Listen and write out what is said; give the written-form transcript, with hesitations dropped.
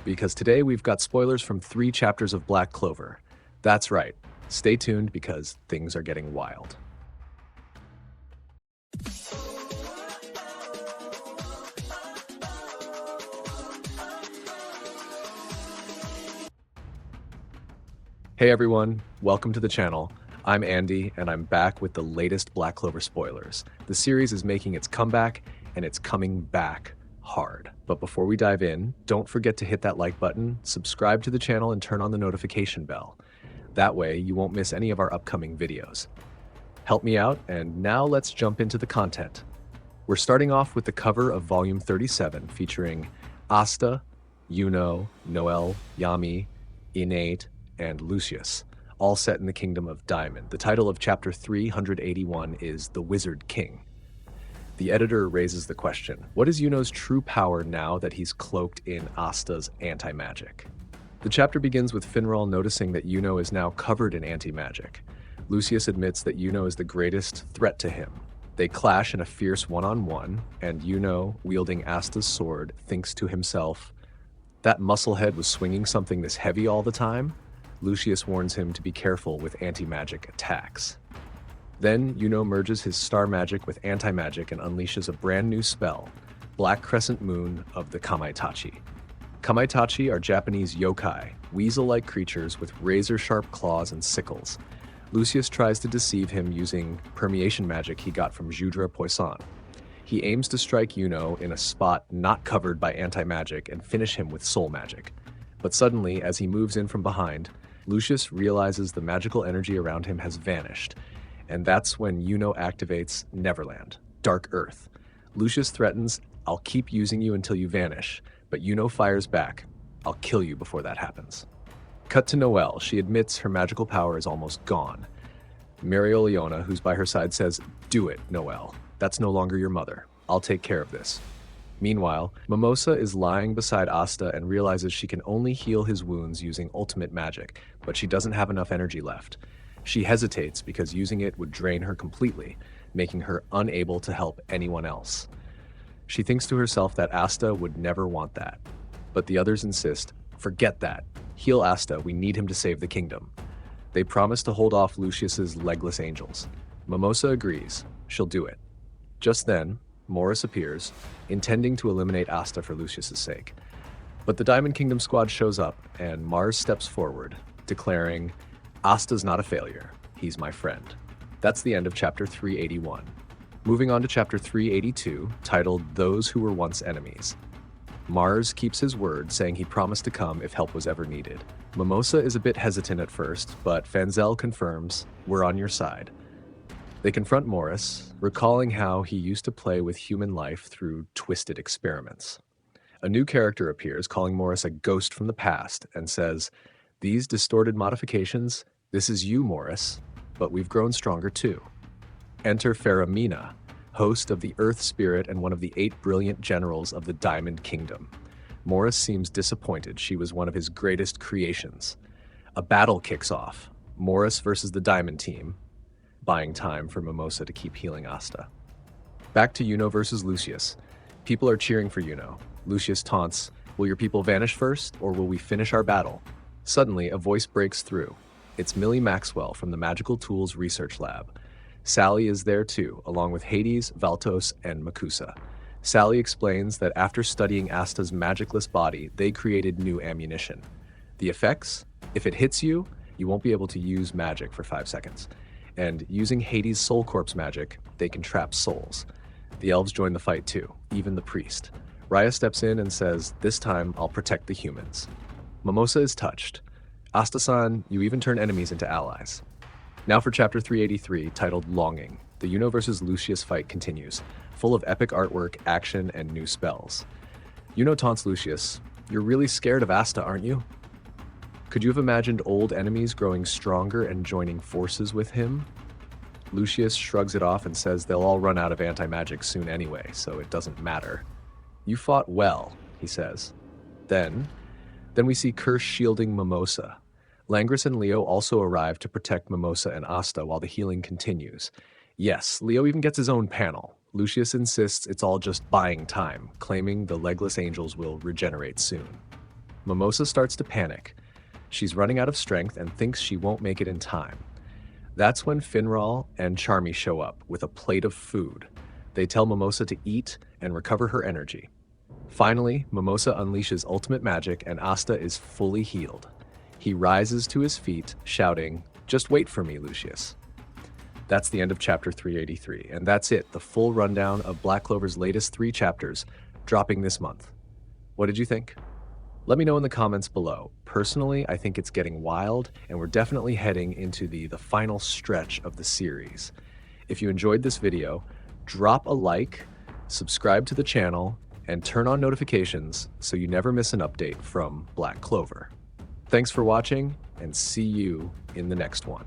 because today we've got spoilers from 3 chapters of Black Clover. That's right, stay tuned because things are getting wild. Hey everyone, welcome to the channel. I'm Andy, and I'm back with the latest Black Clover spoilers. The series is making its comeback, and it's coming back hard. But before we dive in, don't forget to hit that like button, subscribe to the channel, and turn on the notification bell. That way, you won't miss any of our upcoming videos. Help me out, and now let's jump into the content. We're starting off with the cover of Volume 37, featuring Asta, Yuno, Noelle, Yami, Innate, and Lucius, all set in the Kingdom of Diamond. The title of Chapter 381 is The Wizard King. The editor raises the question, what is Yuno's true power now that he's cloaked in Asta's anti-magic? The chapter begins with Finral noticing that Yuno is now covered in anti-magic. Lucius admits that Yuno is the greatest threat to him. They clash in a fierce one-on-one, and Yuno, wielding Asta's sword, thinks to himself, that musclehead was swinging something this heavy all the time? Lucius warns him to be careful with anti-magic attacks. Then, Yuno merges his star magic with anti-magic and unleashes a brand new spell, Black Crescent Moon of the Kamaitachi. Kamaitachi are Japanese yokai, weasel-like creatures with razor-sharp claws and sickles. Lucius tries to deceive him using permeation magic he got from Judra Poisson. He aims to strike Yuno in a spot not covered by anti-magic and finish him with soul magic. But suddenly, as he moves in from behind, Lucius realizes the magical energy around him has vanished, and that's when Yuno activates Neverland, Dark Earth. Lucius threatens, I'll keep using you until you vanish, but Yuno fires back, I'll kill you before that happens. Cut to Noelle. She admits her magical power is almost gone. Marioliona, who's by her side, says, do it, Noelle. That's no longer your mother. I'll take care of this. Meanwhile, Mimosa is lying beside Asta and realizes she can only heal his wounds using ultimate magic, but she doesn't have enough energy left. She hesitates because using it would drain her completely, making her unable to help anyone else. She thinks to herself that Asta would never want that. But the others insist, forget that. Heal Asta, we need him to save the kingdom. They promise to hold off Lucius's legless angels. Mimosa agrees, she'll do it. Just then, Morris appears, intending to eliminate Asta for Lucius's sake. But the Diamond Kingdom squad shows up, and Mars steps forward, declaring, Asta's not a failure, he's my friend. That's the end of Chapter 381. Moving on to Chapter 382, titled Those Who Were Once Enemies. Mars keeps his word, saying he promised to come if help was ever needed. Mimosa is a bit hesitant at first, but Fanzel confirms, we're on your side. They confront Morris, recalling how he used to play with human life through twisted experiments. A new character appears, calling Morris a ghost from the past, and says, these distorted modifications, this is you, Morris, but we've grown stronger too. Enter Faramina, host of the Earth Spirit and one of the 8 brilliant generals of the Diamond Kingdom. Morris seems disappointed. She was one of his greatest creations. A battle kicks off, Morris versus the Diamond team, buying time for Mimosa to keep healing Asta. Back to Yuno versus Lucius. People are cheering for Yuno. Lucius taunts, will your people vanish first, or will we finish our battle? Suddenly, a voice breaks through. It's Millie Maxwell from the Magical Tools Research Lab. Sally is there too, along with Hades, Valtos, and Makusa. Sally explains that after studying Asta's magicless body, they created new ammunition. The effects? If it hits you, you won't be able to use magic for 5 seconds. And using Hades' soul corpse magic, they can trap souls. The elves join the fight too, even the priest. Raya steps in and says, this time I'll protect the humans. Mimosa is touched. Asta-san, you even turn enemies into allies. Now for Chapter 383, titled Longing. The Yuno vs. Lucius fight continues, full of epic artwork, action, and new spells. Yuno taunts Lucius, you're really scared of Asta, aren't you? Could you have imagined old enemies growing stronger and joining forces with him? Lucius shrugs it off and says they'll all run out of anti-magic soon anyway, so it doesn't matter. You fought well, he says. Then we see Kirsch shielding Mimosa. Langris and Leo also arrive to protect Mimosa and Asta while the healing continues. Yes, Leo even gets his own panel. Lucius insists it's all just buying time, claiming the legless angels will regenerate soon. Mimosa starts to panic. She's running out of strength and thinks she won't make it in time. That's when Finral and Charmy show up with a plate of food. They tell Mimosa to eat and recover her energy. Finally, Mimosa unleashes ultimate magic and Asta is fully healed. He rises to his feet, shouting, "Just wait for me, Lucius." That's the end of chapter 383, and that's it, the full rundown of Black Clover's latest 3 chapters, dropping this month. What did you think? Let me know in the comments below. Personally, I think it's getting wild, and we're definitely heading into the final stretch of the series. If you enjoyed this video, drop a like, subscribe to the channel, and turn on notifications so you never miss an update from Black Clover. Thanks for watching, and see you in the next one.